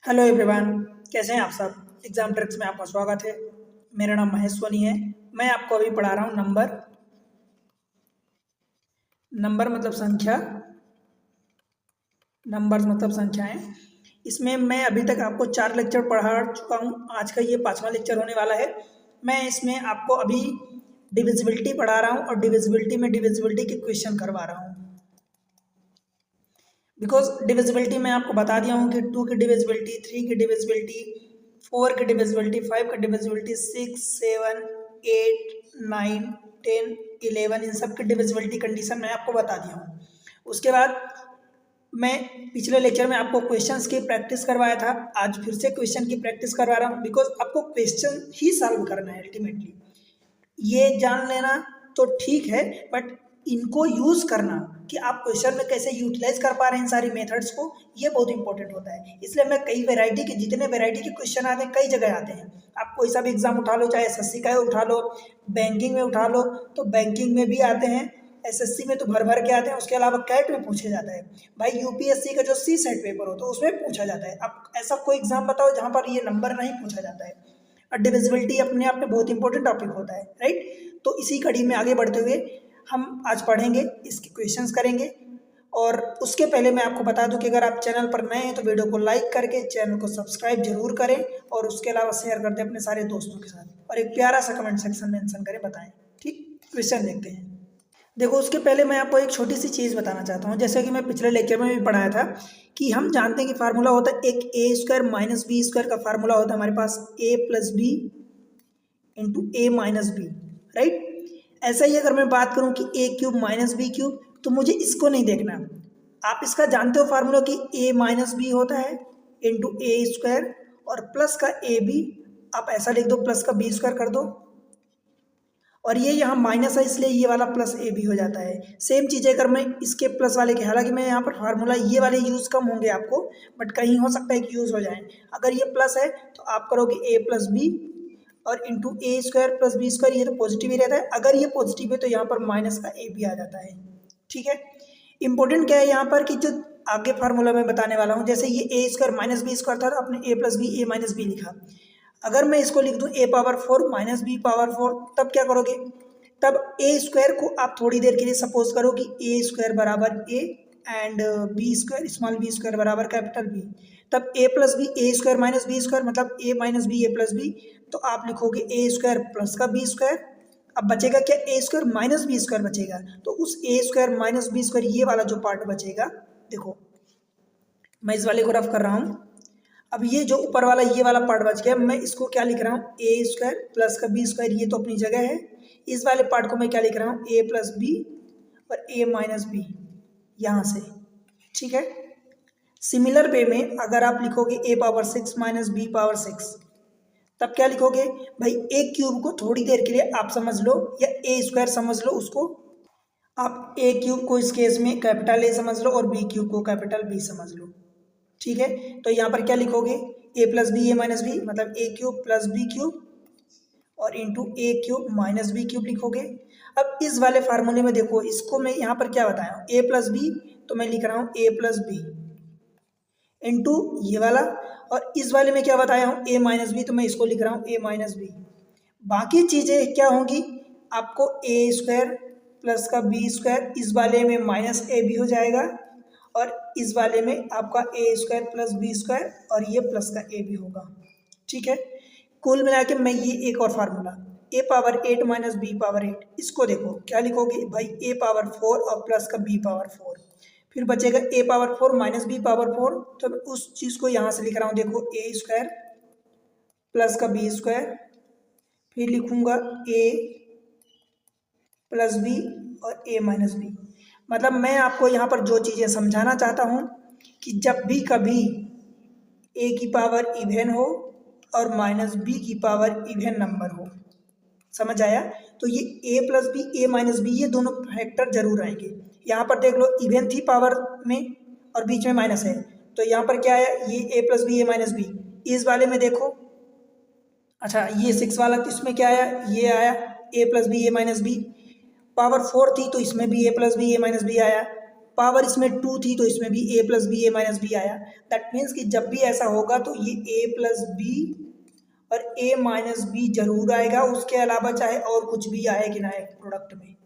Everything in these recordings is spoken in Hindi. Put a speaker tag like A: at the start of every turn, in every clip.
A: हेलो एवरीवन, कैसे हैं आप सब। एग्जाम ट्रिक्स में आपका स्वागत है। मेरा नाम महेश सोनी है। मैं आपको अभी पढ़ा रहा हूँ नंबर। नंबर मतलब संख्या, नंबर्स मतलब संख्याएं। इसमें मैं अभी तक आपको 4 लेक्चर पढ़ा चुका हूँ। आज का ये 5वां लेक्चर होने वाला है। मैं इसमें आपको अभी डिविजिबिलिटी पढ़ा रहा हूँ और डिविजिबिलिटी के क्वेश्चन करवा रहा हूँ। बिकॉज डिविजिबिलिटी मैं आपको बता दिया हूँ कि 2 की डिविजिबिलिटी, 3 की डिविजिबिलिटी, 4 की डिविजिबिलिटी, 5 की डिविजिबिलिटी, 6, 7, 8, 9, 10, 11 इन सब की डिविजिबिलिटी कंडीशन मैं आपको बता दिया हूँ। उसके बाद मैं पिछले लेक्चर में आपको क्वेश्चंस की प्रैक्टिस करवाया था। आज फिर से क्वेश्चन की प्रैक्टिस करवा रहा हूँ बिकॉज आपको क्वेश्चन ही सॉल्व करना है अल्टीमेटली। ये जान लेना तो ठीक है, बट इनको यूज करना कि आप क्वेश्चन में कैसे यूटिलाइज कर पा रहे हैं इन सारी मेथड्स को, ये बहुत इंपॉर्टेंट होता है। इसलिए मैं कई वैरायटी के, जितने वैरायटी के क्वेश्चन आते हैं, कई जगह आते हैं। आप कोई सा भी एग्जाम उठा लो, चाहे एसएससी का उठा लो, बैंकिंग में उठा लो, तो बैंकिंग में भी आते हैं। एसएससी में तो भर भर के आते हैं। उसके अलावा कैट में पूछा जाता है। भाई यूपीएससी का जो सी सेट पेपर होता है उसमें पूछा जाता है। आप ऐसा कोई एग्जाम बताओ जहां पर ये नंबर नहीं पूछा जाता है। और डिविजिबिलिटी अपने आप में बहुत इंपॉर्टेंट टॉपिक होता है, राइट। तो इसी कड़ी में आगे बढ़ते हुए हम आज पढ़ेंगे, इसके क्वेश्चंस करेंगे। और उसके पहले मैं आपको बता दूं कि अगर आप चैनल पर नए हैं तो वीडियो को लाइक करके चैनल को सब्सक्राइब जरूर करें, और उसके अलावा शेयर कर दें अपने सारे दोस्तों के साथ, और एक प्यारा सा कमेंट सेक्शन मेंशन करें, बताएं। ठीक, क्वेश्चन देखते हैं। देखो, उसके पहले मैं आपको एक छोटी सी चीज़ बताना चाहता हूँ। जैसे कि मैं पिछले लेक्चर में भी पढ़ाया था कि हम जानते हैं कि फार्मूला होता है एक ए स्क्वायर माइनस बी स्क्वायर का फार्मूला होता है हमारे पास, ए प्लस बी इंटू ए माइनस बी, राइट। ऐसा ही अगर मैं बात करूं कि ए क्यूब माइनस बी क्यूब, तो मुझे इसको नहीं देखना। आप इसका जानते हो फार्मूला कि ए माइनस बी होता है इंटू ए स्क्वायर, और प्लस का ए बी, आप ऐसा लिख दो, प्लस का बी स्क्वायर कर दो, और ये यहाँ माइनस है इसलिए ये वाला प्लस ए बी हो जाता है। सेम चीज़ है अगर मैं इसके प्लस वाले के, हालांकि मैं यहाँ पर फार्मूला ये वाले यूज़ कम होंगे आपको, बट कहीं हो सकता है कि यूज़ हो जाए। अगर ये प्लस है तो आप करोगे ए प्लस बी और इंटू ए स्क्वायर प्लस बी स्क्वायर, ये तो पॉजिटिव ही रहता है। अगर ये पॉजिटिव है तो यहाँ पर माइनस का ए भी आ जाता है। ठीक है। इंपॉर्टेंट क्या है यहाँ पर कि जो आगे फार्मूला मैं बताने वाला हूँ, जैसे ये ए स्क्वायर माइनस बी स्क्वायर था तो आपने ए plus B A minus B लिखा। अगर मैं इसको लिख दूँ ए पावर 4 माइनस बी पावर 4, तब क्या करोगे, तब ए स्क्वायर को आप थोड़ी देर के लिए सपोज करो कि ए स्क्वायर बराबर A and B square small B square बराबर कैपिटल बी, तब A plus B A square minus B square मतलब A minus B A plus B, तो आप लिखोगे ए स्क्वायर प्लस का बी स्क्वायर। अब बचेगा क्या, A square minus B square बचेगा। तो उस A square minus B square ये वाला जो पार्ट बचेगा, देखो मैं इस वाले को रफ कर रहा हूँ। अब ये जो ऊपर वाला ये वाला पार्ट बच गया, मैं इसको क्या लिख रहा हूँ, ए स्क्वायर प्लस का बी स्क्वायर, ये तो अपनी जगह है। इस वाले पार्ट को मैं क्या लिख रहा हूँ, ए प्लस बी और ए माइनस बी, यहाँ से। ठीक है। सिमिलर वे में अगर आप लिखोगे ए पावर 6 माइनस बी पावर 6, तब क्या लिखोगे भाई, ए क्यूब को थोड़ी देर के लिए आप समझ लो, या ए स्क्वायर समझ लो उसको। आप ए क्यूब को इस केस में कैपिटल ए समझ लो और बी क्यूब को कैपिटल बी समझ लो। ठीक है। तो यहाँ पर क्या लिखोगे, ए plus B A minus B मतलब ए क्यूब प्लस बी क्यूब और इंटू ए क्यूब माइनस बी क्यूब लिखोगे। अब इस वाले फार्मूले में देखो, इसको मैं यहाँ पर क्या बताया हूँ, ए प्लस बी, तो मैं लिख रहा हूँ ए प्लस बी इंटू ये वाला, और इस वाले में क्या बताया हूँ, ए माइनस बी, तो मैं इसको लिख रहा हूँ ए माइनस बी। बाकी चीज़ें क्या होंगी, आपको ए स्क्वायर प्लस का बी स्क्वायर, इस वाले में माइनस ए बी हो जाएगा, और इस वाले में आपका ए स्क्वायर प्लस बी स्क्वायर और ये प्लस का ए बी होगा। ठीक है। कुल मिला के मैं ये एक और फार्मूला, ए पावर 8 माइनस बी पावर 8, इसको देखो क्या लिखोगे भाई, ए पावर 4 और प्लस का बी पावर 4, फिर बचेगा ए पावर 4 माइनस बी पावर 4, तो मैं उस चीज़ को यहाँ से लिख रहा हूँ, देखो ए स्क्वायर प्लस का बी स्क्वायर, फिर लिखूंगा ए प्लस बी और ए माइनस बी। मतलब मैं आपको यहाँ पर जो चीज़ें समझाना चाहता हूँ कि जब भी कभी ए की पावर इवन हो और माइनस बी की पावर इवन नंबर हो, समझ आया, तो ये ए plus B A minus B ये दोनों फैक्टर जरूर आएंगे। यहाँ पर देख लो, इवन थी पावर में और बीच में माइनस है, तो यहाँ पर क्या आया, ये ए plus B A minus B. इस वाले में देखो, अच्छा ये 6 वाला, तो इसमें क्या आया, ये आया A plus B A minus B. Power 4 थी तो इसमें भी A plus B A minus B आया। पावर इसमें 2 थी तो इसमें भी a plus B A minus B आया। दैट मीन्स कि जब भी ऐसा होगा तो ये a प्लस बी और a माइनस बी जरूर आएगा, उसके अलावा चाहे और कुछ भी आए कि ना आए प्रोडक्ट में,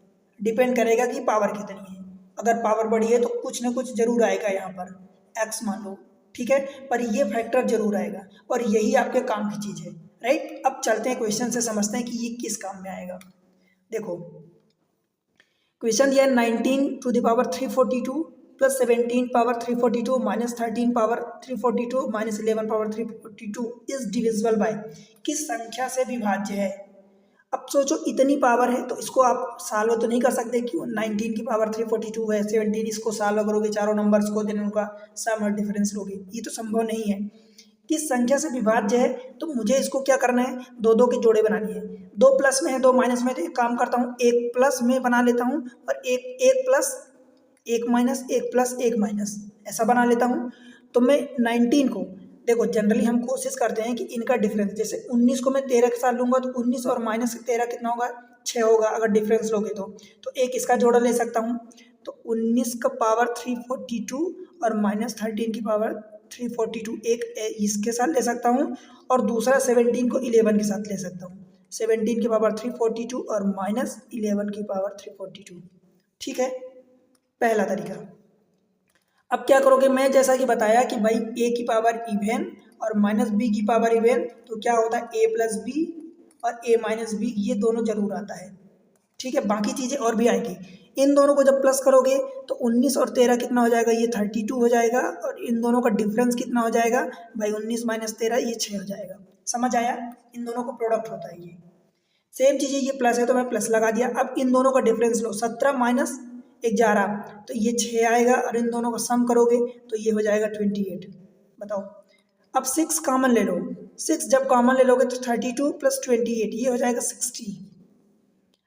A: डिपेंड करेगा कि पावर कितनी है। अगर पावर बढ़ी है तो कुछ ना कुछ जरूर आएगा यहाँ पर, x मान लो, ठीक है, पर ये फैक्टर जरूर आएगा और यही आपके काम की चीज़ है, राइट। अब चलते हैं क्वेश्चन से समझते हैं कि ये किस काम में आएगा। देखो क्वेश्चन दिया 19 to the power 342 plus 17 power 342 minus 13 power 342 minus 11 power 342 is divisible by, किस संख्या से विभाज्य है। अब सोचो इतनी पावर है तो इसको आप सॉल्व तो नहीं कर सकते, क्यों, 19 की पावर 342 है, 17 इसको सॉल्व करोगे चारों नंबर्स को, देन उनका सम और डिफरेंस लोगे, ये तो संभव नहीं है। किस संख्या से विभाज्य है तो मुझे इसको क्या करना है, दो दो के जोड़े बनानी है, दो प्लस में है दो माइनस में, तो एक काम करता हूँ एक प्लस में बना लेता हूँ और एक प्लस एक माइनस, एक प्लस एक माइनस, ऐसा बना लेता हूँ। तो मैं 19 को, देखो जनरली हम कोशिश करते हैं कि इनका डिफरेंस, जैसे 19 को मैं 13 के साथ लूँगा तो 19 और माइनस 13 कितना होगा, 6 होगा अगर डिफरेंस लोगे तो एक इसका जोड़ा ले सकता हूँ, तो 19 का पावर 342 और माइनस 13 की पावर 342 एक इसके साथ ले सकता हूँ, और दूसरा 17 को 11 के साथ ले सकता हूँ, 17 की पावर 342 और माइनस 11 की पावर 342, ठीक है, पहला तरीका। अब क्या करोगे, मैं जैसा कि बताया कि भाई a की पावर इवेन और माइनस बी की पावर इवेन, तो क्या होता है a प्लस बी और a माइनस बी, ये दोनों जरूर आता है, ठीक है, बाकी चीज़ें और भी आएंगी। इन दोनों को जब प्लस करोगे तो 19 और 13 कितना हो जाएगा, ये 32 हो जाएगा, और इन दोनों का डिफरेंस कितना हो जाएगा भाई, 19 माइनस 13 ये 6 हो जाएगा। समझ आया, इन दोनों का प्रोडक्ट होता है ये। सेम चीज़ है, ये प्लस है तो मैं प्लस लगा दिया। अब इन दोनों का डिफरेंस लो, 17 माइनस 11, तो ये 6 आएगा, और इन दोनों का सम करोगे तो ये हो जाएगा 28। बताओ, अब 6 कॉमन ले लो, 6 जब कॉमन ले लोगे तो 32 प्लस 28 ये हो जाएगा 60।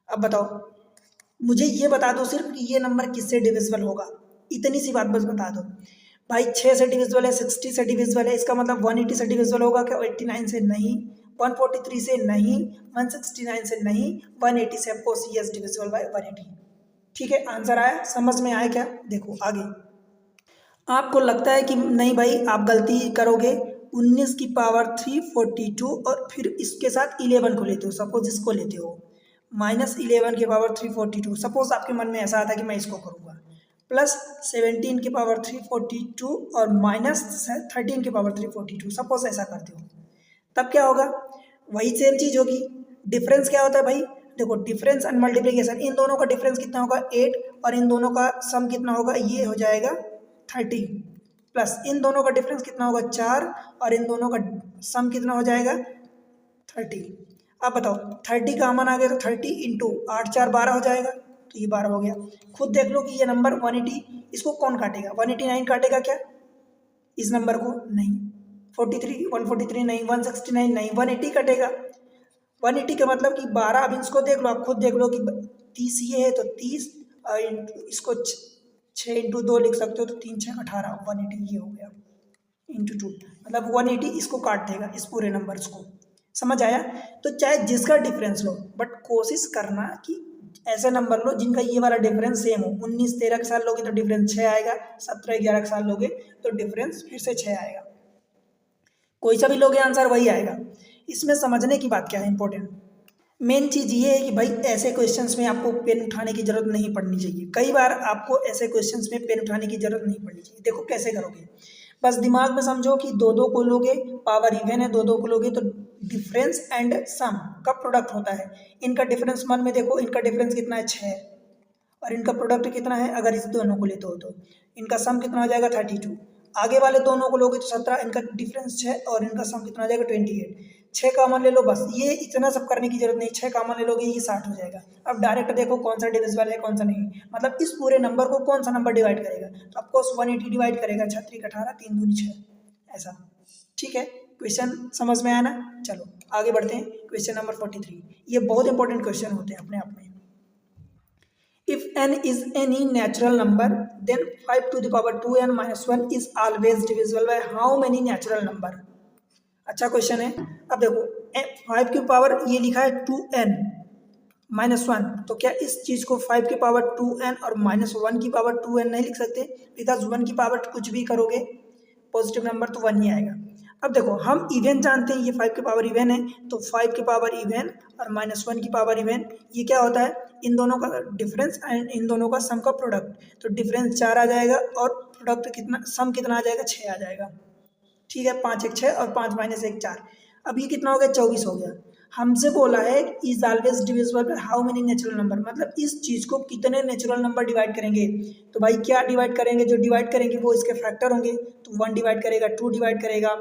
A: अब बताओ, मुझे ये बता दो सिर्फ कि ये नंबर किससे डिविजिबल होगा, इतनी सी बात बस बता दो। भाई 6 से डिविजिबल है, 60 से डिविजिबल है, इसका मतलब 180 से डिविजिबल होगा क्या, 89 से नहीं, 143 से नहीं, 169 से नहीं, 180 से ऑफकोर्स यस डिविजिबल बाय 180। ठीक है, आंसर आया, समझ में आया क्या। देखो आगे, आपको लगता है कि नहीं भाई आप गलती करोगे, 19 की पावर 342 और फिर इसके साथ 11 को लेते हो, सपोज इसको लेते हो, माइनस 11 की पावर 342, सपोज आपके मन में ऐसा आता है कि मैं इसको करूँगा, प्लस 17 की पावर 342 और माइनस 13 की पावर 342, सपोज ऐसा करते हो, तब क्या होगा, वही सेम चीज़ होगी। डिफरेंस क्या होता है भाई, देखो डिफरेंस एंड मल्टीप्लिकेशन, इन दोनों का डिफरेंस कितना होगा 8 और इन दोनों का सम कितना होगा, ये हो जाएगा 30, प्लस इन दोनों का डिफरेंस कितना होगा 4 और इन दोनों का सम कितना हो जाएगा 30। अब बताओ 30 कॉमन आ गया तो 30 इंटू 8 4 12 हो जाएगा, तो ये 12 हो गया। खुद देख लो कि ये नंबर 180, इसको कौन काटेगा, 189 काटेगा क्या इस नंबर को, नहीं, 43 143 नहीं, 169 नहीं, 180 कटेगा। 180 का मतलब कि 12, अब इसको देख लो, आप खुद देख लो कि 30 ये है तो 30 इसको 6 इंटू 2 लिख सकते हो, तो 3 6 18, 180 ये हो गया इंटू 2, मतलब 180 इसको काट देगा इस पूरे नंबर्स को। समझ आया। तो चाहे जिसका डिफरेंस लो, बट कोशिश करना कि ऐसे नंबर लो जिनका ये वाला डिफरेंस सेम हो। 19 13 के साथ लोगे तो डिफरेंस 6 आएगा, 17 11 के साथ लोगे तो डिफरेंस फिर से 6 आएगा, कोई सा भी लोगे आंसर वही आएगा। इसमें समझने की बात क्या है, इंपॉर्टेंट मेन चीज़ ये है कि भाई ऐसे क्वेश्चंस में आपको पेन उठाने की जरूरत नहीं पड़नी चाहिए। कई बार आपको ऐसे क्वेश्चंस में पेन उठाने की जरूरत नहीं पड़नी चाहिए। देखो कैसे करोगे, बस दिमाग में समझो कि दो दो को लोगे, पावर इवन है, दो दो को लोगे तो डिफरेंस एंड सम का प्रोडक्ट होता है। इनका डिफरेंस मन में देखो, इनका डिफरेंस कितना है 6 और इनका प्रोडक्ट कितना है, अगर इस दोनों को लेते हो तो इनका सम कितना हो जाएगा 32। आगे वाले दोनों को लोगे तो 17, इनका डिफरेंस 6 और इनका सम कितना हो जाएगा 28। 6 कॉमन ले लो, बस ये इतना सब करने की जरूरत नहीं, 6 कॉमन ले लोगे ये 60 हो जाएगा। अब डायरेक्ट देखो कौन सा डिविजिबल है कौन सा नहीं, मतलब इस पूरे नंबर को कौन सा नंबर डिवाइड करेगा, तो ऑफकोर्स 180 डिवाइड करेगा, 6 18 3 दूनी 6, ऐसा। ठीक है, क्वेश्चन समझ में आया ना। चलो आगे बढ़ते हैं, क्वेश्चन नंबर 43। ये बहुत इंपॉर्टेंट क्वेश्चन होते हैं अपने आप में। If n is any natural number, then 5 to the power 2n minus 1 is always divisible by how many natural number? अच्छा क्वेश्चन है। अब देखो 5 की पावर ये लिखा है 2n, -1, तो क्या इस चीज़ को 5 की पावर 2n और -1 की पावर 2n नहीं लिख सकते? बिकॉज 1 की पावर कुछ भी करोगे पॉजिटिव नंबर तो 1 ही आएगा। अब देखो हम इवन जानते हैं, ये 5 की पावर इवन है, तो 5 की पावर इवन और -1 की पावर इवन, ये क्या होता है? इन दोनों का डिफरेंस एंड इन दोनों का सम का प्रोडक्ट। तो डिफरेंस 4 आ जाएगा और प्रोडक्ट कितना, सम कितना आ जाएगा? 6 आ जाएगा। ठीक है, 5 1 6 और 5 - 1 4। अब ये कितना हो गया? 24 हो गया। हमसे बोला है is always divisible by how many natural number, मतलब इस चीज को कितने नेचुरल नंबर डिवाइड करेंगे। तो भाई क्या डिवाइड करेंगे? जो डिवाइड करेंगे वो इसके फैक्टर होंगे। तो 1 डिवाइड करेगा, 2 डिवाइड करेगा,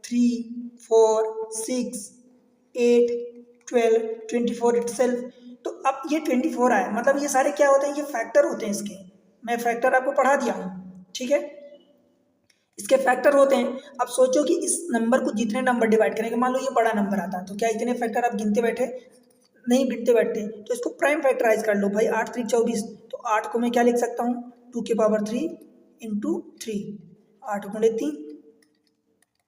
A: 3 4 6 8 12 24 इटसेल्फ। तो अब ये 24 आया, मतलब ये सारे क्या होते हैं? ये फैक्टर होते हैं इसके। मैं फैक्टर आपको पढ़ा दिया हूँ, ठीक है, इसके फैक्टर होते हैं। अब सोचो कि इस नंबर को जितने नंबर डिवाइड करेंगे, मान लो ये बड़ा नंबर आता तो क्या इतने फैक्टर आप गिनते बैठे? नहीं गिनते बैठते। तो इसको प्राइम फैक्टराइज कर लो भाई, 8 3 24। तो 8 को मैं क्या लिख सकता हूँ? 2 की पावर 3 इंटू 3, 8 गुणे 3।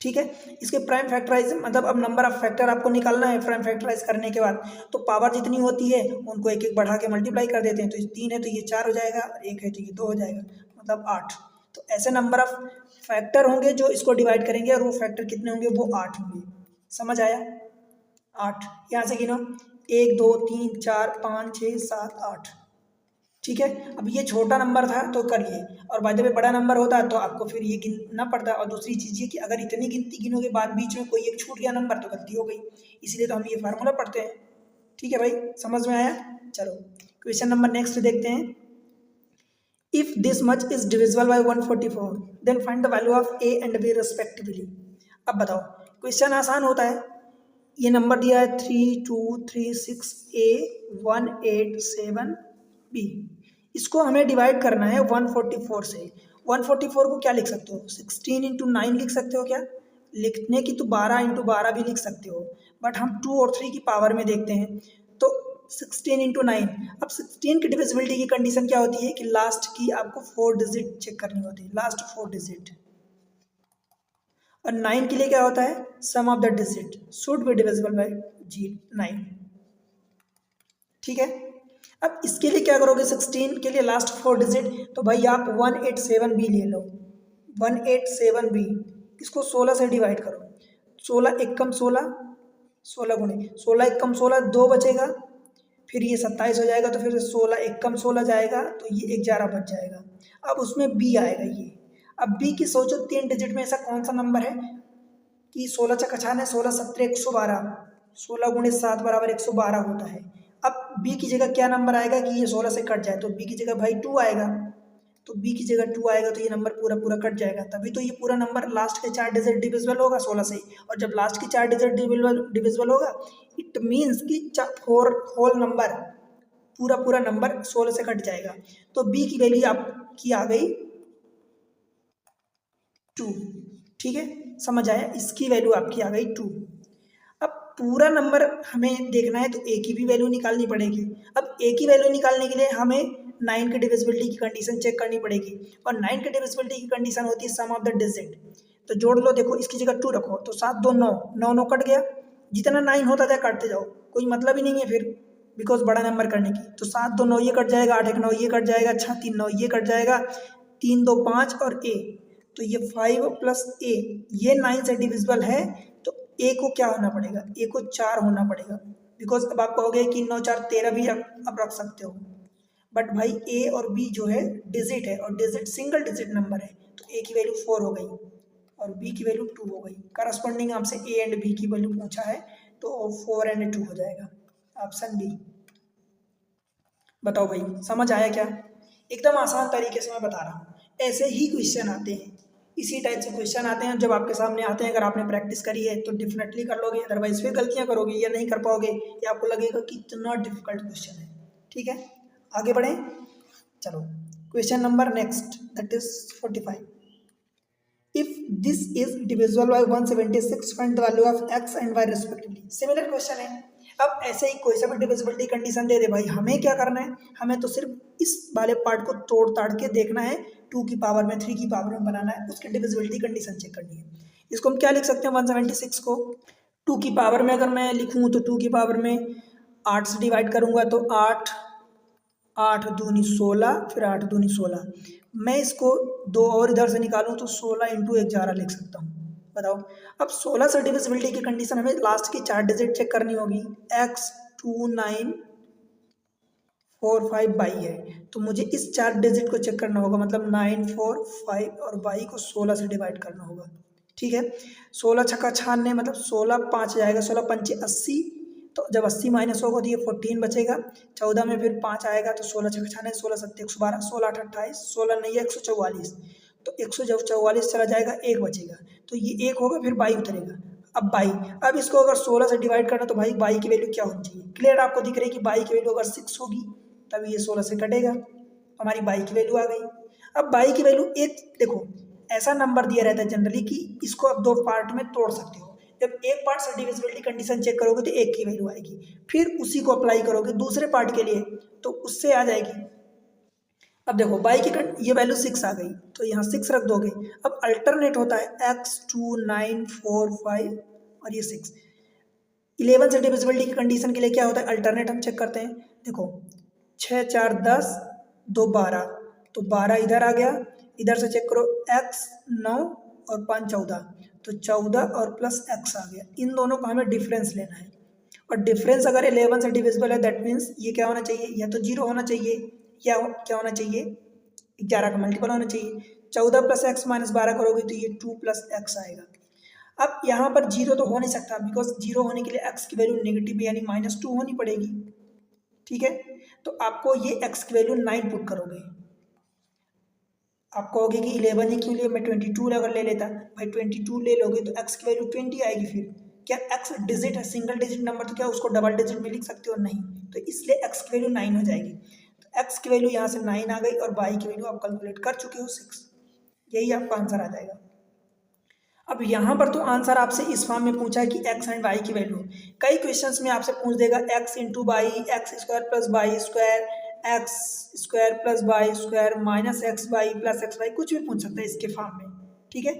A: ठीक है, इसके प्राइम फैक्टराइज मतलब अब नंबर ऑफ फैक्टर आपको निकालना है प्राइम फैक्टराइज करने के बाद। तो पावर जितनी होती है उनको एक एक बढ़ा के मल्टीप्लाई कर देते हैं। तो 3 है तो ये 4 हो जाएगा, और 1 है तो ये 2 हो जाएगा, मतलब 8। तो ऐसे नंबर ऑफ फैक्टर होंगे जो इसको डिवाइड करेंगे, और वो फैक्टर कितने होंगे? वो 8 होंगे। समझ आया? 8 यहाँ से गिनो, 1 2 3 4 5 6 7 8। ठीक है, अब ये छोटा नंबर था तो करिए, और बाय द वे बड़ा नंबर होता तो आपको फिर ये गिनना पड़ता। और दूसरी चीज़ ये कि अगर इतनी गिनती गिनोगे बाद बीच में कोई एक छूट गया नंबर तो गलती हो गई, इसलिए तो हम ये फार्मूला पढ़ते हैं। ठीक है भाई, समझ में आया? चलो क्वेश्चन नंबर नेक्स्ट देखते हैं। If this much is divisible by 144 then find the value of A and B respectively. अब बताओ, क्वेश्चन आसान होता है। ये नंबर दिया है 3236A187B। इसको हमें डिवाइड करना है 144 से। 144 को क्या लिख सकते हो? 16 इंटू 9 लिख सकते हो क्या? लिखने की तो 12 इंटू 12 भी लिख सकते हो, बट हम 2 और 3 की पावर में देखते हैं। तो 16 इंटू 9। अब 16 की डिविजिबिलिटी की कंडीशन क्या होती है कि लास्ट की आपको 4 डिजिट चेक करनी होती है, लास्ट 4 डिजिट। और 9 के लिए क्या होता है? Sum of the digit should be divisible by 9। ठीक है, अब इसके लिए क्या करोगे? 16 के लिए लास्ट 4 डिजिट, तो भाई आप 187B ले लो। 187B, इसको 16 से डिवाइड करो। 16 एक कम 16, 16 गुणे 16 एक कम 16, 2 बचेगा, फिर ये 27 हो जाएगा, तो फिर 16 एक कम 16 जाएगा, तो ये 11 बच जाएगा। अब उसमें B आएगा ये। अब B की सोचो 3 डिजिट में ऐसा कौन सा नंबर है कि 16 चक 96, 16 17 112, 16 गुणे 7 बराबर 112 होता है। अब B की जगह क्या नंबर आएगा कि ये 16 से कट जाए? तो B की जगह भाई 2 आएगा। तो B की जगह 2 आएगा तो ये नंबर पूरा पूरा कट जाएगा, तभी तो ये पूरा नंबर लास्ट के 4 डिजिट डिविजिबल होगा 16 से। और जब लास्ट की 4 डिजिट डिविजिबल होगा, इट मीन्स कि 4 होल नंबर, पूरा पूरा नंबर 16 से कट जाएगा। तो B की वैल्यू आपकी आ गई 2। ठीक है, समझ आया? इसकी वैल्यू आपकी आ गई 2। अब पूरा नंबर हमें देखना है तो ए की भी वैल्यू निकालनी पड़ेगी। अब ए की वैल्यू निकालने के लिए हमें 9 की डिविजिबिलिटी की कंडीशन चेक करनी पड़ेगी, और 9 की डिविजिबिलिटी की कंडीशन होती है सम ऑफ द डिजिट। तो जोड़ लो, देखो इसकी जगह 2 रखो, तो 7 2 9, 9 9 कट गया। जितना 9 होता जाए काटते जाओ, कोई मतलब ही नहीं है फिर, बिकॉज बड़ा नंबर करने की। तो 7 2 9 ये कट जाएगा, 8 1 9 ये कट जाएगा, 6 3 9 ये कट जाएगा, 3 2 5 और ए, तो ये 5 प्लस ए, ये 9 से डिविजिबल है। तो ए को क्या होना पड़ेगा? ए को 4 होना पड़ेगा, बिकॉज अब आप कहोगे कि 9 4 13 भी आप रख सकते हो, बट भाई ए और बी जो है डिजिट है, और डिजिट सिंगल डिजिट नंबर है, तो ए की वैल्यू 4 हो गई और बी की वैल्यू 2 हो गई। करस्पॉन्डिंग आपसे ए एंड बी की वैल्यू पूछा है, तो 4 एंड 2 हो जाएगा, ऑप्शन बी। बताओ भाई, समझ आया क्या? एकदम आसान तरीके से मैं बता रहा हूँ। ऐसे ही क्वेश्चन आते हैं, इसी टाइप से क्वेश्चन आते हैं, जब आपके सामने आते हैं, अगर आपने प्रैक्टिस करी है तो डेफिनेटली कर लोगे, अदरवाइज फिर गलतियां करोगे या नहीं कर पाओगे, या आपको लगेगा कि इतना डिफिकल्ट क्वेश्चन है। ठीक है, आगे बढ़ें। चलो question number next, that is 45। If this is divisible by 176 find the value of X and Y respectively. Similar question है। अब ऐसे ही कोई सा भी डिविजिबिलिटी कंडीशन दे दे भाई, हमें क्या करना है? हमें तो सिर्फ इस वाले पार्ट को तोड़ ताड़ के देखना है, 2 की पावर में 3 की पावर में बनाना है, उसकी डिविजिबिलिटी कंडीशन चेक करनी है। इसको हम क्या लिख सकते हैं? 176 को 2 की पावर में अगर मैं लिखूँ तो 2 की पावर में 8 से डिवाइड करूँगा तो 8, 8 दूनी 16, फिर 8 दूनी 16। मैं इसको 2 और इधर से निकालूँ तो 16 इंटू 11 लिख सकता हूँ। बताओ, अब 16 से डिविजिबिलिटी की कंडीशन हमें लास्ट की 4 डिजिट चेक करनी होगी। x 2 9 4 5 22 है, तो मुझे इस 4 डिजिट को चेक करना होगा, मतलब 9 4 5 और 22 को 16 से डिवाइड करना होगा। ठीक है, 16 छक्का 96, मतलब 16 5 जाएगा, 16 पंचे 80, तो जब 80 माइनस होगा तो ये 14 बचेगा। 14 में फिर 5 आएगा तो 16 छक्का 96, 16 7 112, 16 8 28, 16 नहीं है 144, तो 144 चला जाएगा, 1 बचेगा, तो ये 1 होगा, फिर 22 उतरेगा। अब 22, अब इसको अगर 16 से डिवाइड करना तो भाई 22 की वैल्यू क्या होनी चाहिए? क्लियर आपको दिख रही है कि 22 की वैल्यू अगर 6 होगी तब ये 16 से कटेगा, हमारी 22 की वैल्यू आ गई। अब 22 की वैल्यू एक, देखो ऐसा नंबर दिया रहता है जनरली कि इसको आप 2 पार्ट में तोड़ सकते हो। जब एक पार्ट से डिविजिबिलिटी कंडीशन चेक करोगे तो 1 की वैल्यू आएगी, फिर उसी को अप्लाई करोगे दूसरे पार्ट के लिए तो उससे आ जाएगी। अब देखो 22 की ये वैल्यू 6 आ गई, तो यहाँ 6 रख दोगे। अब अल्टरनेट होता है x 2 9 4 5 और ये 6। 11 से डिविजिबिलिटी की कंडीशन के लिए क्या होता है? अल्टरनेट हम चेक करते हैं। देखो 6 4 10, 2 12, तो 12 इधर आ गया, इधर से चेक करो x 9 और 5 14, तो 14 और प्लस x आ गया। इन दोनों का हमें डिफरेंस लेना है, और डिफरेंस अगर 11 से डिविजिबल है दैट मीन्स ये क्या होना चाहिए? या तो 0 होना चाहिए, या क्या होना चाहिए? 11 का मल्टीपल होना चाहिए। 14 प्लस एक्स माइनस 12 करोगे तो ये 2 प्लस एक्स आएगा। अब यहाँ पर 0 तो हो नहीं सकता, बिकॉज 0 होने के लिए एक्स की वैल्यू नेगेटिव यानी -2 होनी पड़ेगी। ठीक है, तो आपको ये एक्स की वैल्यू 9 पुट करोगे। आप कहोगे कि 11 ही क्यों लिया, मैं 22 अगर ले लेता। भाई 22 ले लोगे तो एक्स की वैल्यू 20 आएगी। फिर क्या एक्स डिजिट है, सिंगल डिजिट नंबर, तो क्या उसको डबल डिजिट में लिख सकते हो? नहीं, तो इसलिए एक्स की वैल्यू 9 हो जाएगी। तो एक्स की वैल्यू यहाँ से 9 आ गई, और वाई की वैल्यू आप कैलकुलेट कर चुके हो 6। यही आपका आंसर आ जाएगा। अब यहाँ पर तो आंसर आपसे इस फॉर्म में पूछा है कि एक्स एंड वाई की वैल्यू। कई क्वेश्चंस में आपसे पूछ देगा X into Y, X square plus Y square, X square plus Y square minus X Y plus X Y, कुछ भी पूछ सकता है इसके फॉर्म में। ठीक है,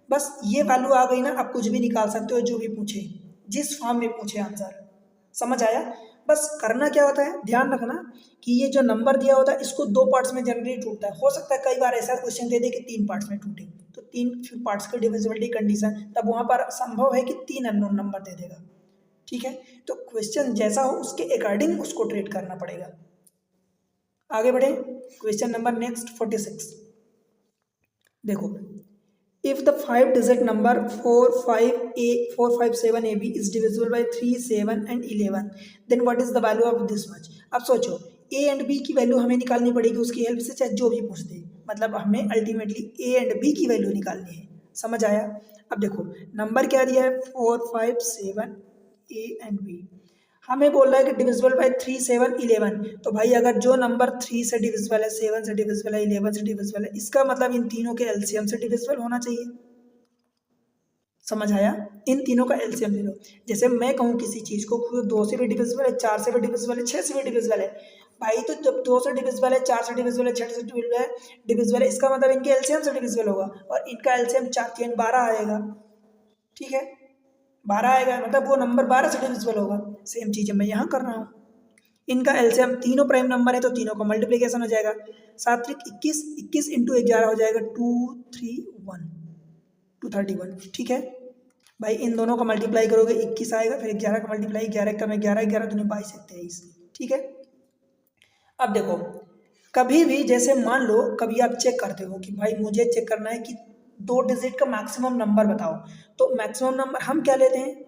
A: बस ये वैल्यू आ गई ना, आप कुछ भी निकाल सकते हो जो भी पूछे, जिस फॉर्म में पूछे आंसर। समझ आया? बस करना क्या होता है, ध्यान रखना कि ये जो नंबर दिया होता है इसको 2 पार्ट्स में जनरली टूटता है। हो सकता है कई बार ऐसा क्वेश्चन दे दे कि 3 पार्ट्स में टूटे, तो 3 पार्ट्स की डिविजिबिलिटी कंडीशन, तब वहाँ पर संभव है कि 3 अननोन नंबर दे देगा। ठीक है, तो क्वेश्चन जैसा हो उसके अकॉर्डिंग उसको ट्रीट करना पड़ेगा। आगे बढ़े, क्वेश्चन नंबर नेक्स्ट 46। देखो, if the 5 digit number 4587AB is divisible by 3 7 and 11, then what is the value of this much? अब सोचो, a एंड b की वैल्यू हमें निकालनी पड़ेगी उसकी हेल्प से, चाहे जो भी पूछ दे, मतलब हमें अल्टीमेटली a एंड b की वैल्यू निकालनी है। समझ आया? अब देखो नंबर क्या दिया है, 4 5 7 a एंड b, हमें बोल रहा है कि डिविजिबल बाय 3 7 11, तो भाई अगर जो नंबर 3 से डिविजिबल है, 7 से डिविजिबल है, 11 से डिविजिबल है, इसका मतलब इन तीनों के एलसीएम से डिविजिबल होना चाहिए। समझ आया? इन तीनों का एलसीएम ले लो। जैसे मैं कहूँ किसी चीज़ को 2 से भी डिविजिबल है, 4 से भी डिविजिबल है, 6 से भी डिविजिबल है, भाई तो जब 2 से डिविजिबल है, 4 से डिविजिबल है, 6 से डिविजिबल है, इसका मतलब इनके एलसीएम से डिविजिबल होगा, और इनका एलसीएम 4 3 12 आएगा। ठीक है, 12 आएगा, मतलब वो नंबर 12 से डिविजिबल होगा। सेम चीज़ मैं यहाँ कर रहा हूँ, इनका एलसीएम, तीनों प्राइम नंबर है तो तीनों का मल्टीप्लिकेशन हो जाएगा। 7 3 21, 21 इंटू 11 हो जाएगा 231, 231। ठीक है भाई, इन दोनों का मल्टीप्लाई करोगे 21 आएगा, फिर 11 का मल्टीप्लाई, 11 का में 11, 11 दूनी 22 23। ठीक है, अब देखो कभी भी जैसे मान लो कभी आप चेक करते हो कि भाई मुझे चेक करना है कि 2 डिजिट का मैक्सिमम नंबर बताओ, तो मैक्सिमम नंबर हम क्या लेते हैं,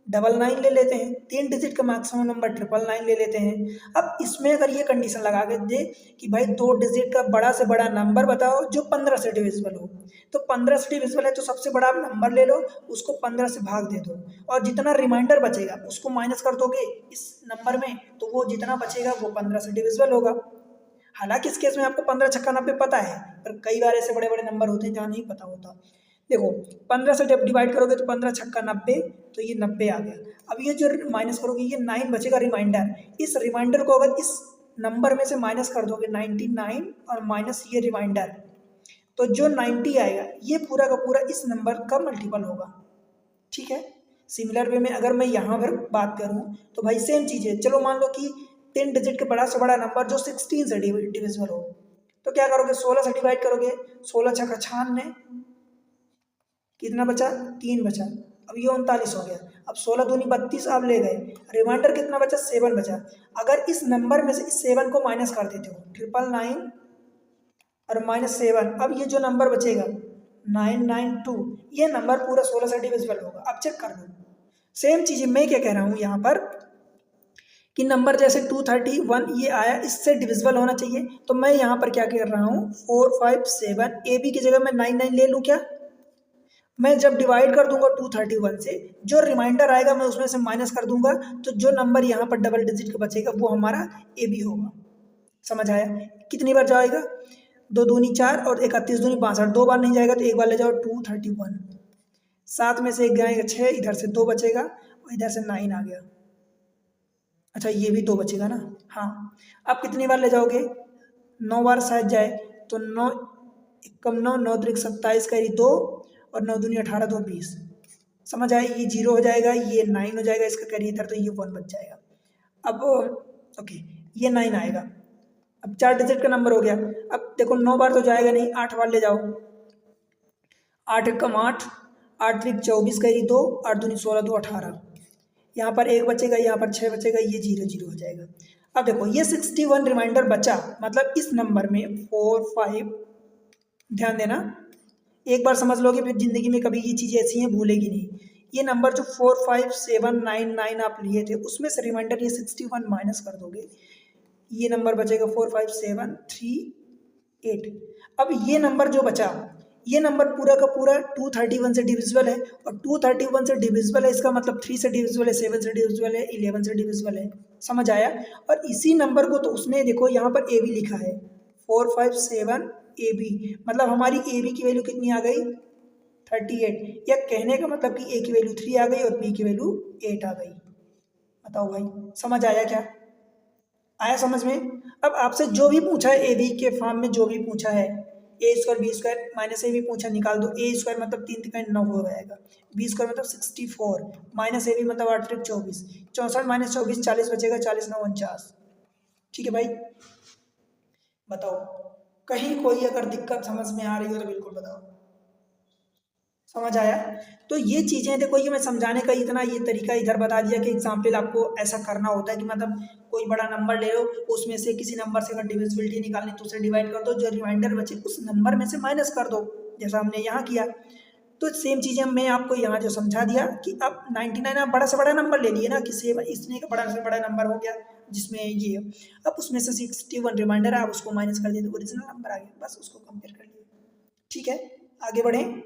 A: 99 ले लेते हैं। 3 डिजिट का मैक्सिमम नंबर 999 ले लेते हैं। अब इसमें अगर ये कंडीशन लगा के दे कि भाई 2 डिजिट का बड़ा से बड़ा नंबर बताओ जो 15 से डिविजिबल हो, तो 15 से डिविजिबल है तो सबसे बड़ा नंबर ले लो, उसको 15 से भाग दे दो, और जितना रिमाइंडर बचेगा उसको माइनस कर दोगे इस नंबर में, तो वो जितना बचेगा वो 15 से डिविजिबल होगा। हालांकि इस केस में आपको 15 छक्का 90 पता है, पर कई बार ऐसे बड़े बड़े नंबर होते हैं जहाँ नहीं पता होता। देखो 15 से जब डिवाइड करोगे तो 15 छक्का 90, तो ये 90 आ गया। अब ये जो माइनस करोगे ये 9 बचेगा रिमाइंडर, इस रिमाइंडर को अगर इस नंबर में से माइनस कर दोगे 99 और माइनस ये रिमाइंडर, तो जो 90 आएगा ये पूरा का पूरा इस नंबर का मल्टीपल होगा। ठीक है, सिमिलर वे में अगर मैं यहाँ पर बात करूँ तो भाई सेम चीज़ है। चलो मान लो कि 3 डिजिट के बड़ा से बड़ा नंबर जो 16 से डिविजिबल हो, तो क्या करोगे, 16 से डिवाइड करोगे, 16 छक्का 96, कितना बचा, 3 बचा। अब ये 39 हो गया। अब 16 दूनी 32 आप ले गए, रिमाइंडर कितना बचा, 7 बचा। अगर इस नंबर में से इस 7 को माइनस कर देते हो, 999 और -7, अब ये जो नंबर बचेगा 992, ये नंबर पूरा 16 से डिविजिबल होगा। अब चेक कर लो, सेम चीज़ मैं क्या कह रहा हूँ यहाँ पर कि नंबर जैसे 231 ये आया, इससे डिविजिबल होना चाहिए। तो मैं यहाँ पर क्या कर रहा हूँ, 457 ए बी की जगह मैं 99 ले लूँ क्या। मैं जब डिवाइड कर दूंगा 231 से, जो रिमाइंडर आएगा मैं उसमें से माइनस कर दूंगा, तो जो नंबर यहाँ पर डबल डिजिट का बचेगा वो हमारा ए बी होगा। समझ आया। कितनी बार जाएगा, 2 दूनी 4 और 31 दूनी 62, 2 बार नहीं जाएगा तो एक बार ले जाओ, 231, 7 में से 1 जाएगा 6, इधर से 2 बचेगा और इधर से 9 आ गया। अच्छा ये भी 2 बचेगा ना, हाँ। अब कितनी बार ले जाओगे, 9 बार शायद जाए, तो 9 कम 9, 9 त्रिक 27 करी 2 और 9 दूनी 18, 2 20। समझ आए, ये 0 हो जाएगा, ये 9 हो जाएगा, इसका करिए इधर तो ये 1 बच जाएगा। अब ओके, ये 9 आएगा। अब 4 डिजिट का नंबर हो गया। अब देखो 9 बार तो जाएगा नहीं, 8 बार ले जाओ, 8 कम 8, 8 त्रिक 24 करी 2, 8 दूनी 16, 2 18, यहाँ पर 1 बचेगा, यहाँ पर 6 बचेगा, ये 0 0 हो जाएगा। अब देखो ये 61 रिमाइंडर बचा, मतलब इस नंबर में 4 5, ध्यान देना, एक बार समझ लोगे फिर जिंदगी में कभी ये चीज़ें ऐसी हैं भूलेगी नहीं। ये नंबर जो 45799 आप लिए थे, उसमें से रिमाइंडर ये 61 माइनस कर दोगे, ये नंबर बचेगा 45738। अब ये नंबर जो बचा, ये नंबर पूरा का पूरा 231 से डिविजिबल है, और 231 से डिविजिबल है, इसका मतलब 3 से डिविजिबल है, 7 से डिविजिबल है, 11 से डिविजिबल है। समझ आया। और इसी नंबर को तो उसने देखो यहाँ पर ए बी लिखा है, 457 ए बी, मतलब हमारी ए बी की वैल्यू कितनी आ गई, 38। या कहने का मतलब कि ए की वैल्यू 3 आ गई और बी की वैल्यू 8 आ गई। बताओ भाई, समझ आया क्या, आया समझ में। अब आपसे जो भी पूछा है ए बी के फॉर्म में, जो भी पूछा है, ए स्क्वायर बी स्क्वायर माइनस ए भी पूछा, निकाल दो। ए स्क्वायर मतलब 3 तिकाई 9 हो जाएगा, बी स्क्वायर मतलब 64, माइनस ए बी मतलब 8 त्रिक 24, 64 माइनस 24 40 बचेगा, 40 9 49। ठीक है भाई, बताओ कहीं कोई अगर दिक्कत समझ में आ रही हो तो बिल्कुल बताओ। समझ आया। तो ये चीज़ें देखो, ये मैं समझाने का इतना ये तरीका इधर बता दिया कि एग्जाम्पल आपको ऐसा करना होता है कि मतलब कोई बड़ा नंबर ले लो, उसमें से किसी नंबर से अगर डिविजिबिलिटी निकालनी तो उसे डिवाइड कर दो, जो रिमाइंडर बचे उस नंबर में से माइनस कर दो, जैसा हमने यहाँ किया। तो सेम चीज़ें मैं आपको यहाँ जो समझा दिया कि अब 99 आप बड़ा से बड़ा नंबर ले लिए ना, कि सेम इसने का बड़ा से बड़ा नंबर हो गया जिसमें ये, अब उसमें से 61 रिमाइंडर है, आप उसको माइनस कर दिए तो ओरिजिनल नंबर आ गया, बस उसको कंपेयर कर लिए। ठीक है, आगे बढ़ें।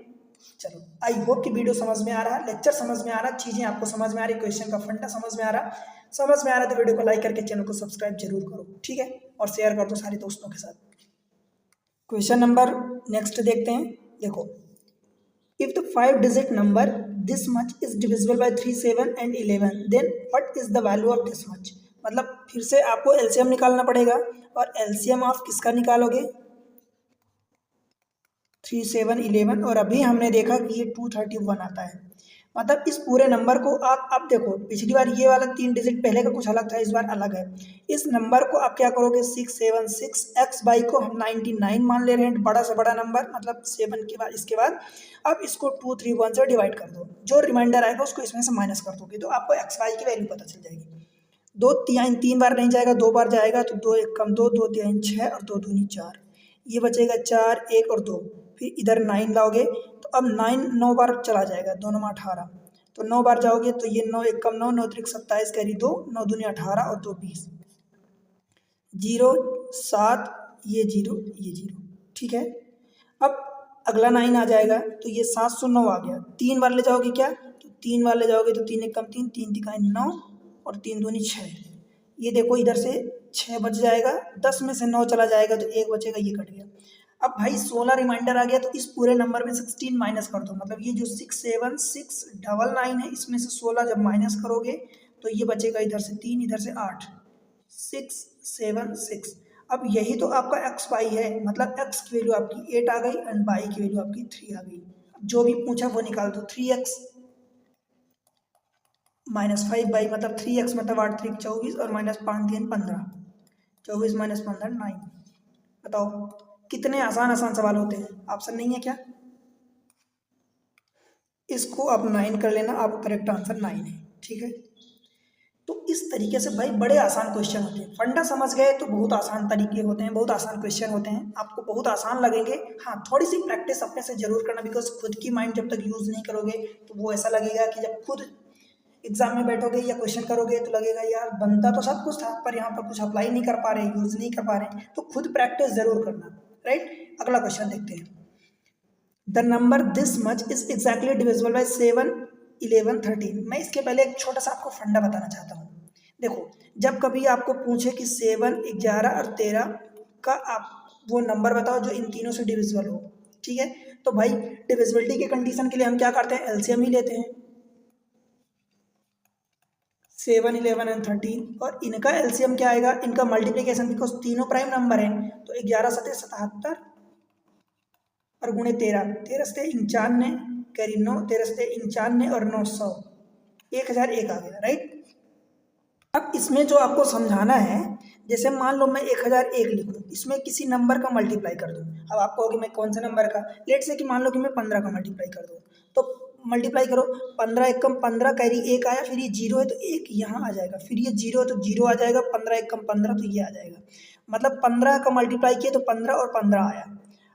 A: चलो, आई होप कि वीडियो समझ में आ रहा है, लेक्चर समझ में आ रहा, चीज़ें आपको समझ में आ रही, क्वेश्चन का फंडा समझ में आ रहा। समझ में आ रहा तो वीडियो को लाइक करके चैनल को सब्सक्राइब जरूर करो, ठीक है, और शेयर कर दो सारे दोस्तों के साथ। क्वेश्चन नंबर नेक्स्ट देखते हैं। देखो, if the 5 digit number this much is divisible by 3 7 and 11, then what is the value of this much. मतलब फिर से आपको एलसीएम निकालना पड़ेगा, और एलसीएम ऑफ किसका निकालोगे, 3 7 11, और अभी हमने देखा कि ये 231 आता है। मतलब इस पूरे नंबर को आप, अब देखो पिछली बार ये वाला 3 डिजिट पहले का कुछ अलग था, इस बार अलग है। इस नंबर को आप क्या करोगे, 676 एक्स बाई को हम 99 मान ले रहे हैं, बड़ा से बड़ा नंबर, मतलब 7 के बाद इसके बाद अब इसको 231 से डिवाइड कर दो, जो रिमाइंडर आएगा उसको इसमें से माइनस कर दोगे, तो आपको एक्स वाई की वैल्यू पता चल जाएगी। 2 3 बार नहीं जाएगा, 2 बार जाएगा, तो 2 1 कम 2, 2 3 6 और 2 दूनी 4, ये बचेगा 4 1 और 2, फिर इधर 9 लाओगे तो अब 9 बार चला जाएगा, 2 9 18, तो 9 बार जाओगे तो ये 9 1 कम 9, 9 त्रिक 27 कैरी 2, 9 दूनी 18 और 2 20, 0 7, ये 0 ये 0। ठीक है, अब अगला 9 आ जाएगा, तो ये 709 आ गया। 3 बार ले जाओगे क्या, तो 3 बार ले जाओगे तो 3 1 कम 3, 3 तिकाई 9 और 3 दूनी 6, ये देखो इधर से 6 बच जाएगा, 10 में से 9 चला जाएगा तो 1 बचेगा, ये कट गया। अब भाई 16 रिमाइंडर आ गया, तो इस पूरे नंबर में 16 माइनस कर दो, मतलब ये जो 67699 है, इसमें से 16 जब माइनस करोगे तो ये बचेगा इधर से 3, इधर से 8, 676। अब यही तो आपका एक्स वाई है, मतलब एक्स की वैल्यू आपकी 8 आ गई एंड वाई की वैल्यू आपकी 3 आ गई। अब जो भी पूछा वो निकाल दो, 3x -5 बाई मतलब 3x मतलब 8 3 24 और -5 3 15, 24 -15 9। बताओ कितने आसान आसान सवाल होते हैं, ऑप्शन नहीं है क्या? इसको आप 9 कर लेना, आपका करेक्ट आंसर 9 है। ठीक है, तो इस तरीके से भाई बड़े आसान क्वेश्चन होते हैं। फंडा समझ गए तो बहुत आसान तरीके होते हैं, बहुत आसान क्वेश्चन होते हैं, आपको बहुत आसान लगेंगे। हाँ, थोड़ी सी प्रैक्टिस अपने से जरूर करना, बिकॉज खुद की माइंड जब तक यूज़ नहीं करोगे तो वो ऐसा लगेगा कि जब खुद एग्जाम में बैठोगे या क्वेश्चन करोगे तो लगेगा यार बनता तो सब कुछ था पर यहाँ पर कुछ अप्लाई नहीं कर पा रहे, यूज़ नहीं कर पा रहे। तो खुद प्रैक्टिस जरूर करना। राइट, अगला क्वेश्चन देखते हैं। The number this much is exactly divisible by 7 11 13। मैं इसके पहले एक छोटा सा आपको फंडा बताना चाहता हूँ। देखो, जब कभी आपको पूछे कि 7 11 और 13 का आप वो नंबर बताओ जो इन तीनों से डिविजिबल हो, ठीक है, तो भाई डिविजिबिलिटी के कंडीशन के लिए हम क्या करते हैं, एलसीएम ही लेते हैं। 7 11 एंड 13 और इनका एलसीएम क्या आएगा, इनका मल्टीप्लीकेशन, बिकॉज तीनों प्राइम नंबर हैं तो 11 सतह 77 और गुणे 13, 13 सतह 95 कैरी 9, 13 सतह 95 और 900, 1001 आ गया। राइट, अब इसमें जो आपको समझाना है, जैसे मान लो मैं 1001 लिखूँ, इसमें किसी नंबर का मल्टीप्लाई कर दूँ। अब आप कहोगे मैं कौन से नंबर का, लेट से कि मान लो कि मैं 15 का मल्टीप्लाई कर दूँ, तो मल्टीप्लाई करो, 15 एकम 15 कैरी 1 आया, फिर ये 0 है तो 1 यहाँ आ जाएगा, फिर ये 0 है तो 0 आ जाएगा, 15 एकम 15 तो ये आ जाएगा। मतलब 15 का मल्टीप्लाई किए तो 15 और 15 आया।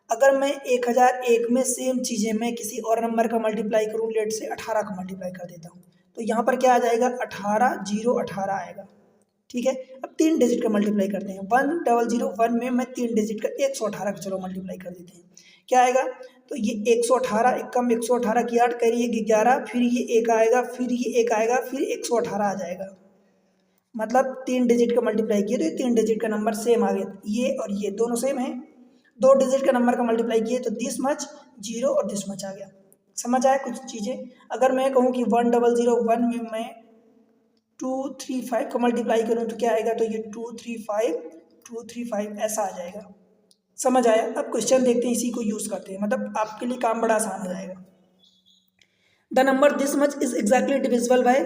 A: अगर मैं 1001 में सेम चीज़ें मैं किसी और नंबर का मल्टीप्लाई करूँ, लेट से 18 का मल्टीप्लाई कर देता हूँ, तो यहाँ पर क्या आ जाएगा, 18 0 18 आएगा। ठीक है, अब 3 डिजिट का मल्टीप्लाई करते हैं, 1001 में मैं 3 डिजिट का 118 का चलो मल्टीप्लाई कर देते हैं, क्या आएगा, तो ये 118 एकम 118 की 8 करिए 11, फिर ये 1 आएगा, फिर ये 1 आएगा, फिर 118 आ जाएगा। मतलब 3 डिजिट का मल्टीप्लाई किए तो ये 3 डिजिट का नंबर सेम आ गया, ये और ये दोनों सेम है। 2 डिजिट का नंबर का मल्टीप्लाई किए तो दिस मच 0 और दिस मच आ गया। समझ आया कुछ चीज़ें? अगर मैं कहूँ कि 1001 में मैं 235 का मल्टीप्लाई करूँ तो क्या आएगा, तो ये 235 ऐसा आ जाएगा। समझ आया? अब क्वेश्चन देखते हैं, इसी को यूज़ करते हैं, मतलब आपके लिए काम बड़ा आसान हो जाएगा। The number this much is exactly divisible by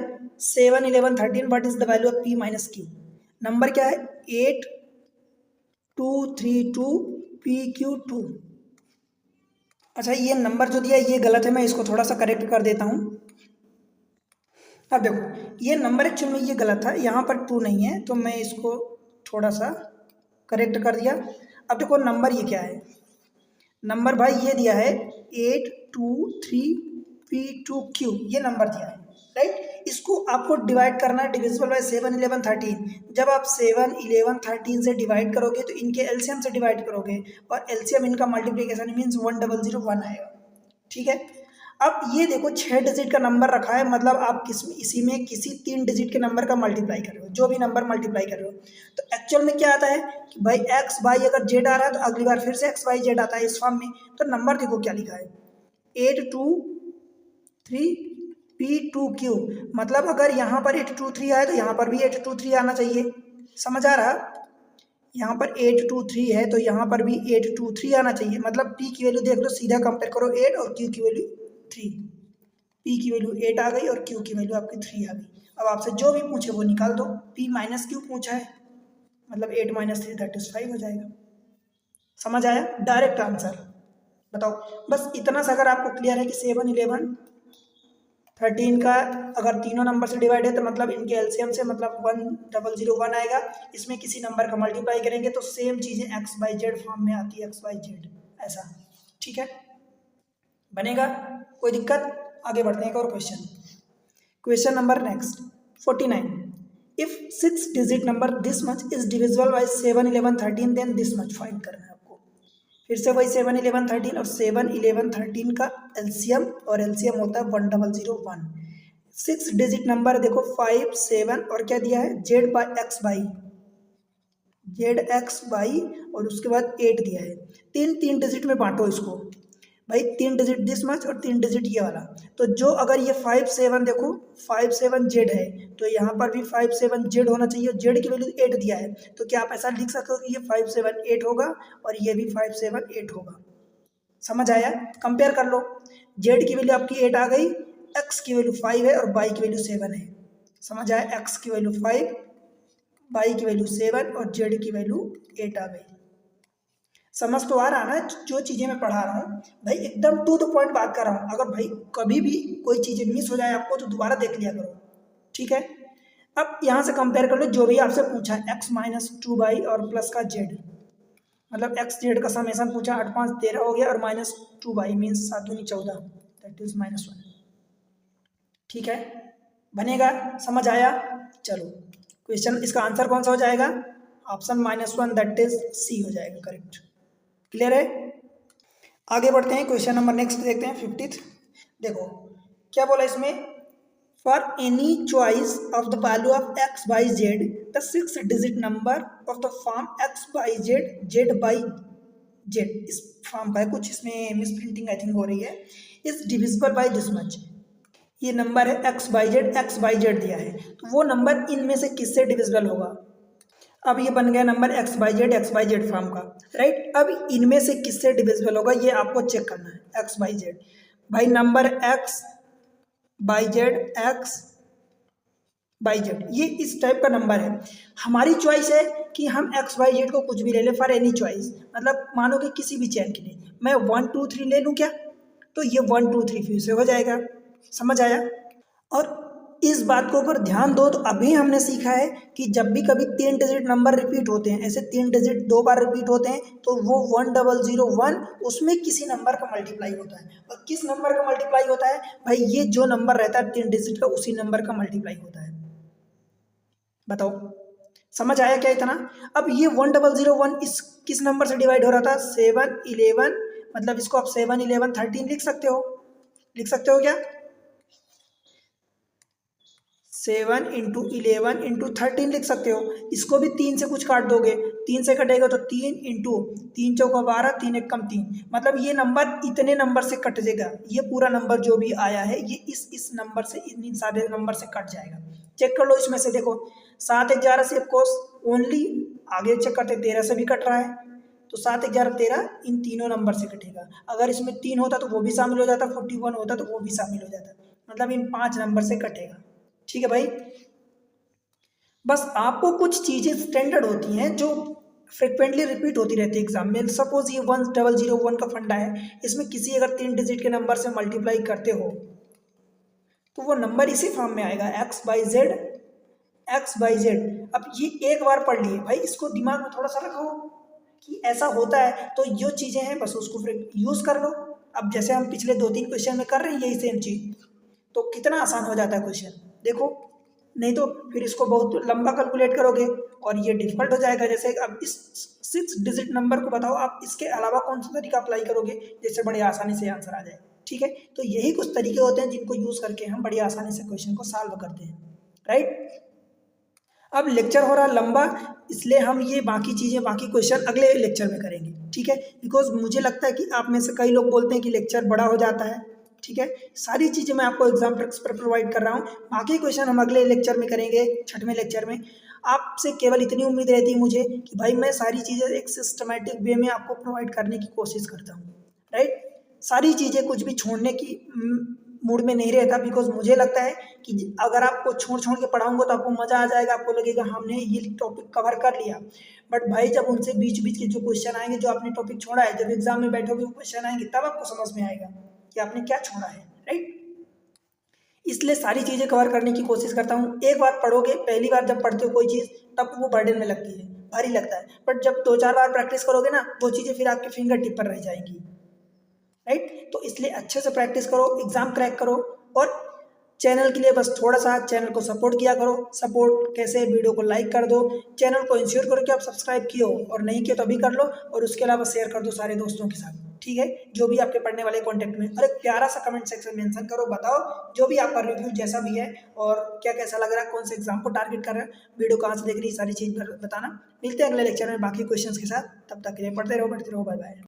A: 7 11 13, what is the value of p minus q? Number क्या है, 8 2 3 2 pq2। अच्छा, ये नंबर जो दिया ये गलत है, मैं इसको थोड़ा सा करेक्ट कर देता हूँ। अब देखो, ये नंबर एक्चुअल में ये गलत था, यहाँ पर 2 नहीं है तो मैं इसको थोड़ा सा करेक्ट कर दिया। अब देखो नंबर ये क्या है, नंबर भाई ये दिया है 8 2 3 p2q, ये नंबर दिया है। राइट, इसको आपको डिवाइड करना है, डिविजिबल बाय 7 11 13। जब आप 7 11 13 से डिवाइड करोगे तो इनके एलसीएम से डिवाइड करोगे और एलसीएम इनका मल्टीप्लिकेशन मीन्स 1001 आएगा। ठीक है, अब ये देखो 6 डिजिट का नंबर रखा है, मतलब आप इसी में किसी 3 डिजिट के नंबर का मल्टीप्लाई कर रहे हो, जो भी नंबर मल्टीप्लाई कर रहे हो, तो एक्चुअल में क्या आता है कि भाई एक्स वाई अगर जेड आ रहा है तो अगली बार फिर से एक्स वाई जेड आता है इस फॉर्म में। तो नंबर देखो क्या लिखा है, 8 2 3 p2q, मतलब अगर यहाँ पर 8 2 3 आए तो यहाँ पर भी 8 2 3 आना चाहिए। समझ आ रहा, यहाँ पर 8 2 3 है तो यहाँ पर भी 8 2 3 आना चाहिए। मतलब p की वैल्यू देख लो, सीधा कंपेयर करो 8 और q की वैल्यू 3, p की वैल्यू 8 आ गई और q की वैल्यू आपकी 3 आ गई। अब आपसे जो भी पूछे वो निकाल दो, p माइनस q पूछा है मतलब 8 माइनस 3 दैट इज 5 हो जाएगा। समझ आया, डायरेक्ट आंसर। बताओ बस इतना सा अगर आपको क्लियर है कि 7 11 13 का अगर तीनों नंबर से डिवाइड है तो मतलब इनके एलसीएम से मतलब 1001 आएगा, इसमें किसी नंबर का मल्टीप्लाई करेंगे तो सेम चीज़ें एक्स बाई जेड फॉर्म में आती है, एक्स बाई जेड ऐसा। ठीक है, बनेगा, कोई दिक्कत? आगे बढ़ते हैं एक और question. Question number next 49, if 6 digit number this much is divisible by 7 11 13 then this much find करना है आपको। फिर से वही 7 11 13 और 7 11 13 का एलसीएम, और एलसीएम होता है 1001। 6 डिजिट नंबर देखो 5 7 और क्या दिया है, Z by x by Z x by और उसके बाद 8 दिया है। तीन तीन डिजिट में बांटो इसको भाई, 3 डिजिट दिस मच और 3 डिजिट ये वाला। तो जो अगर ये 5 7 देखो 5 7 जेड है तो यहाँ पर भी 5 7 जेड होना चाहिए, जेड की वैल्यू 8 दिया है तो क्या आप ऐसा लिख सकते हो कि ये 5 7 8 होगा और ये भी 5 7 8 होगा। समझ आया, कंपेयर कर लो, जेड की वैल्यू आपकी 8 आ गई, एक्स की वैल्यू 5 है और बाई की वैल्यू 7 है। समझ आया, एक्स की वैल्यू 5, वाई की वैल्यू 7 और जेड की वैल्यू 8 आ गई। समझ तो आ रहा ना जो चीज़ें मैं पढ़ा रहा हूँ भाई, एकदम टू द पॉइंट बात कर रहा हूँ। अगर भाई कभी भी कोई चीज़ें मिस हो जाए आपको तो दोबारा देख लिया करो, ठीक है। अब यहाँ से कंपेयर कर लो जो भी आपसे पूछा है, एक्स माइनस 2y और प्लस का जेड, मतलब एक्स जेड का समेसन पूछा, 8 5 13 हो गया और माइनस 2y मीन्स 7 दूनी 14, दैट इज -1, ठीक है। बनेगा, समझ आया। चलो क्वेश्चन, इसका आंसर कौन सा हो जाएगा, ऑप्शन -1 दैट इज सी हो जाएगा करेक्ट। क्लियर है। आगे बढ़ते हैं, क्वेश्चन नंबर नेक्स्ट देखते हैं 50th। देखो क्या बोला इसमें, for any choice of the value of x by Z the 6 digit number of the form x by Z Z by Z, इस फॉर्म का है कुछ, इसमें मिस प्रिंटिंग आई थिंक हो रही है, is divisible by this much. ये नंबर है एक्स बाई जेड दिया है, तो वो नंबर इनमें से किससे डिविजिबल होगा। अब ये बन गया number x by Z form का, राइट। अब इनमें से किससे डिविजिबल होगा ये आपको चेक करना है, एक्स बाई जेड। भाई नंबर एक्स बाई जेड ये इस टाइप का नंबर है, हमारी चॉइस है कि हम एक्स बाई जेड को कुछ भी ले लें, फॉर एनी चॉइस, मतलब मानो कि किसी भी चैन के लिए मैं 1 2 3 ले लूँ क्या, तो ये 1 2 3 फिर से हो जाएगा, समझ आया। और इस बात को अगर ध्यान दो तो अभी हमने सीखा है कि जब भी कभी 3 डिजिट नंबर रिपीट होते हैं, ऐसे 3 डिजिट 2 बार रिपीट होते हैं, तो वो 1001 उसमें किसी नंबर का मल्टीप्लाई होता है। और किस नंबर का मल्टीप्लाई होता है भाई, ये जो नंबर रहता है 3 डिजिट का उसी नंबर का मल्टीप्लाई होता है। बताओ समझ आया क्या इतना। अब ये 1001 इस किस नंबर से डिवाइड हो रहा था, 7 11, मतलब इसको आप 7 11 13 लिख सकते हो, लिख सकते हो क्या, 7 इंटू 11 इंटू 13 लिख सकते हो। इसको भी 3 से कुछ काट दोगे, 3 से कटेगा तो 3 इंटू 3 चौका 12, 3 एक कम 3, मतलब ये नंबर इतने नंबर से कट जाएगा, ये पूरा नंबर जो भी आया है ये इस नंबर से, इन सारे नंबर से कट जाएगा। चेक कर लो इसमें से, देखो 7 11 से ऑफकोर्स ओनली, आगे चेक करते 13 से भी कट रहा है, तो 7 11 13 इन तीनों नंबर से कटेगा। अगर इसमें 3 होता तो वो भी शामिल हो जाता, 41 होता तो वो भी शामिल हो जाता, मतलब इन 5 नंबर से कटेगा, ठीक है भाई। बस आपको कुछ चीज़ें स्टैंडर्ड होती हैं जो फ्रिक्वेंटली रिपीट होती रहती है एग्जाम में। सपोज ये 1001 का फंडा है, इसमें किसी अगर 3 डिजिट के नंबर से मल्टीप्लाई करते हो तो वो नंबर इसी फॉर्म में आएगा, एक्स बाई जेड। अब ये एक बार पढ़ लिए भाई, इसको दिमाग में थोड़ा सा रखो कि ऐसा होता है, तो जो चीज़ें हैं बस उसको फिर यूज़ कर लो। अब जैसे हम पिछले 2 3 क्वेश्चन में कर रहे हैं यही सेम चीज़, तो कितना आसान हो जाता है क्वेश्चन, देखो। नहीं तो फिर इसको बहुत लंबा कैलकुलेट करोगे और ये डिफिकल्ट हो जाएगा। जैसे अब इस 6 डिजिट नंबर को बताओ आप इसके अलावा कौन सा तरीका अप्लाई करोगे जिससे बड़ी आसानी से आंसर आ जाए, ठीक है। तो यही कुछ तरीके होते हैं जिनको यूज़ करके हम बड़ी आसानी से क्वेश्चन को सॉल्व करते हैं, राइट। अब लेक्चर हो रहा लंबा, इसलिए हम ये बाकी चीज़ें, बाकी क्वेश्चन अगले लेक्चर में करेंगे, ठीक है। बिकॉज मुझे लगता है कि आप में से कई लोग बोलते हैं कि लेक्चर बड़ा हो जाता है, ठीक है। सारी चीज़ें मैं आपको एग्जाम ट्रिक्स पर प्रोवाइड कर रहा हूँ, बाकी क्वेश्चन हम अगले लेक्चर में करेंगे, 6वें लेक्चर में। आपसे केवल इतनी उम्मीद रहती है मुझे कि भाई मैं सारी चीज़ें एक सिस्टमेटिक वे में आपको प्रोवाइड करने की कोशिश करता हूँ, राइट। सारी चीज़ें कुछ भी छोड़ने की मूड में नहीं रहता, बिकॉज मुझे लगता है कि अगर आपको छोड़ छोड़ के पढ़ाऊंगा तो आपको मज़ा आ जाएगा, आपको लगेगा हमने ये टॉपिक कवर कर लिया। बट भाई जब उनसे बीच बीच के जो क्वेश्चन आएंगे, जो आपने टॉपिक छोड़ा है, जब एग्जाम में बैठोगे वो क्वेश्चन आएंगे, तब आपको समझ में आएगा कि आपने क्या छोड़ा है, राइट। इसलिए सारी चीज़ें कवर करने की कोशिश करता हूँ। एक बार पढ़ोगे, पहली बार जब पढ़ते हो कोई चीज़ तब वो बर्डन में लगती है, भारी लगता है, बट जब 2 4 बार प्रैक्टिस करोगे ना, वो चीज़ें फिर आपके फिंगर टिप पर रह जाएंगी, राइट। तो इसलिए अच्छे से प्रैक्टिस करो, एग्जाम क्रैक करो। और चैनल के लिए बस थोड़ा सा चैनल को सपोर्ट किया करो। सपोर्ट कैसे, वीडियो को लाइक कर दो, चैनल को इंश्योर करो कि आप सब्सक्राइब किए हो, और नहीं किए तो अभी कर लो, और उसके अलावा शेयर कर दो सारे दोस्तों के साथ, ठीक है, जो भी आपके पढ़ने वाले कॉन्टेक्ट में। और एक प्यारा सा कमेंट सेक्शन मेंशन करो, बताओ जो भी आपका रिव्यू जैसा भी है और क्या कैसा लग रहा है, कौन से एग्जाम को टारगेट कर रहा है, वीडियो कहाँ से देख रही है, सारी चीज़ बताना। मिलते हैं अगले लेक्चर में बाकी क्वेश्चंस के साथ, तब तक के लिए पढ़ते रहो, बाय बाय।